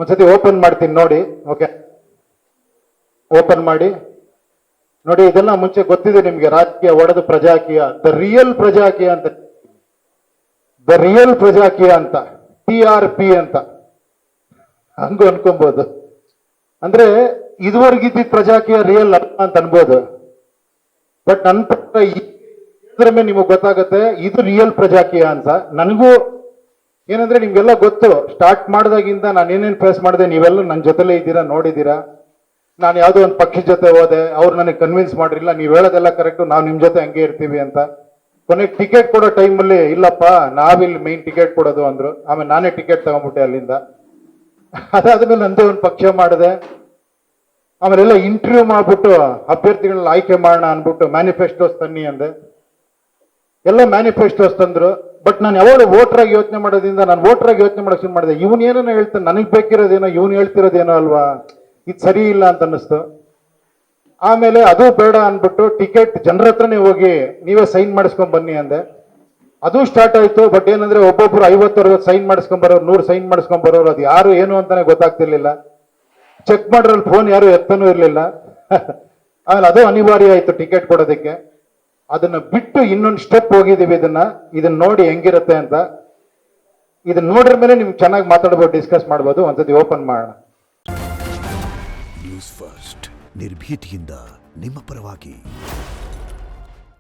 ಒಂದ್ಸತಿ ಓಪನ್ ಮಾಡ್ತೀನಿ ನೋಡಿ. ಓಕೆ, ಓಪನ್ ಮಾಡಿ ನೋಡಿ. ಇದೆಲ್ಲ ಮುಂಚೆ ಗೊತ್ತಿದೆ ನಿಮ್ಗೆ, ರಾಜಕೀಯ ಒಡೆದು ಪ್ರಜಾಕೀಯ, ದ ರಿಯಲ್ ಪ್ರಜಾಕೀಯ ಅಂತ, ದ ರಿಯಲ್ ಪ್ರಜಾಕೀಯ ಅಂತ, TRP ಅಂತ ಹಂಗೂ ಅನ್ಕೊಬಹುದು. ಅಂದ್ರೆ ಇದುವರೆಗಿದ್ದ ಪ್ರಜಾಕೀಯ ರಿಯಲ್ ಅಲ್ಲ ಅಂತ ಅನ್ಬೋದು. ಬಟ್ ನನ್ನ ಪ್ರಕಾರ ಇದ್ರ ಮೇಲೆ ನಿಮಗೆ ಗೊತ್ತಾಗತ್ತೆ ಇದು ರಿಯಲ್ ಪ್ರಜಾಕೀಯ ಅಂತ. ನನಗೂ ಏನಂದ್ರೆ ನಿಮ್ಗೆಲ್ಲ ಗೊತ್ತು, ಸ್ಟಾರ್ಟ್ ಮಾಡಿದಾಗಿಂದ ನಾನು ಏನೇನು ಫೇಸ್ ಮಾಡಿದೆ ನೀವೆಲ್ಲ ನನ್ನ ಜೊತೆಲೇ ಇದ್ದೀರಾ, ನೋಡಿದ್ದೀರಾ. ನಾನು ಯಾವುದೋ ಒಂದು ಪಕ್ಷದ ಜೊತೆ ಹೋದೆ, ಅವ್ರು ನನಗೆ ಕನ್ವಿನ್ಸ್ ಮಾಡಿರಲಿಲ್ಲ, ನೀವು ಹೇಳೋದೆಲ್ಲ ಕರೆಕ್ಟು, ನಾವು ನಿಮ್ಮ ಜೊತೆ ಹಂಗೆ ಇರ್ತೀವಿ ಅಂತ. ಕೊನೆಗೆ ಟಿಕೆಟ್ ಕೊಡೋ ಟೈಮಲ್ಲಿ ಇಲ್ಲಪ್ಪ ನಾವಿಲ್ಲಿ ಮೇನ್ ಟಿಕೆಟ್ ಕೊಡೋದು ಅಂದ್ರು. ಆಮೇಲೆ ನಾನೇ ಟಿಕೆಟ್ ತಗೊಂಡ್ಬಿಟ್ಟೆ ಅಲ್ಲಿಂದ. ಅದಾದ್ಮೇಲೆ ನಂದೇ ಒಂದು ಪಕ್ಷ ಮಾಡಿದೆ. ಆಮೇಲೆಲ್ಲ ಇಂಟರ್ವ್ಯೂ ಮಾಡ್ಬಿಟ್ಟು ಅಭ್ಯರ್ಥಿಗಳನ್ನ ಆಯ್ಕೆ ಮಾಡೋಣ ಅನ್ಬಿಟ್ಟು ಮ್ಯಾನಿಫೆಸ್ಟೋಸ್ ತನ್ನಿ ಅಂದೆ. ಎಲ್ಲ ಮ್ಯಾನಿಫೆಸ್ಟೋಸ್ ತಂದ್ರು. ಬಟ್ ನಾನು ಯಾವಾಗ ವೋಟ್ರಾಗಿ ಯೋಚನೆ ಮಾಡೋದ್ರಿಂದ ನಾನು ವೋಟ್ರಾಗಿ ಯೋಚನೆ ಮಾಡೋಕೆ ಶುರು ಮಾಡಿದೆ. ಇವನು ಏನೇನೋ ಹೇಳ್ತಾನೆ, ನನಗೆ ಬೇಕಿರೋದೇನೋ ಇವನು ಹೇಳ್ತಿರೋದೇನೋ ಅಲ್ವಾ, ಇದು ಸರಿ ಇಲ್ಲ ಅಂತ ಅನ್ನಿಸ್ತು. ಆಮೇಲೆ ಅದು ಬೇಡ ಅನ್ಬಿಟ್ಟು ಟಿಕೆಟ್ ಜನರ ಹತ್ರನೇ ಹೋಗಿ ನೀವೇ ಸೈನ್ ಮಾಡಿಸ್ಕೊಂಡ್ ಬನ್ನಿ ಅಂದೆ. ಅದು ಸ್ಟಾರ್ಟ್ ಆಯ್ತು. ಬಟ್ ಏನಂದ್ರೆ ಒಬ್ಬೊಬ್ರು 50-60 ಸೈನ್ ಮಾಡಿಸ್ಕೊಂಡ್ ಬರೋರು, 100 ಸೈನ್ ಮಾಡಿಸ್ಕೊಂಡ್ ಬರೋರು, ಅದು ಯಾರು ಏನು ಅಂತಾನೆ ಗೊತ್ತಾಗ್ತಿರ್ಲಿಲ್ಲ. ಚೆಕ್ ಮಾಡ್ರಲ್ಲಿ ಫೋನ್ ಯಾರು ಎತ್ತನೂ ಇರ್ಲಿಲ್ಲ. ಆಮೇಲೆ ಅದು ಅನಿವಾರ್ಯ ಆಯ್ತು ಟಿಕೆಟ್ ಕೊಡೋದಕ್ಕೆ. ಅದನ್ನ ಬಿಟ್ಟು ಇನ್ನೊಂದು ಸ್ಟೆಪ್ ಹೋಗಿದೀವಿ. ಇದನ್ನ ನೋಡಿ ಹೆಂಗಿರುತ್ತೆ ಅಂತ. ಇದನ್ನ ನೋಡಿದ ಮೇಲೆ ನಿಮ್ಗೆ ಚೆನ್ನಾಗಿ ಮಾತಾಡ್ಬೋದು, ಡಿಸ್ಕಸ್ ಮಾಡ್ಬೋದು. ಒಂದ್ಸತಿ ಓಪನ್ ಮಾಡೋಣ. ನ್ಯೂಸ್ ಫಸ್ಟ್, ನಿರ್ಭೀತಿಯಿಂದ ನಿಮ್ಮ ಪರವಾಗಿ.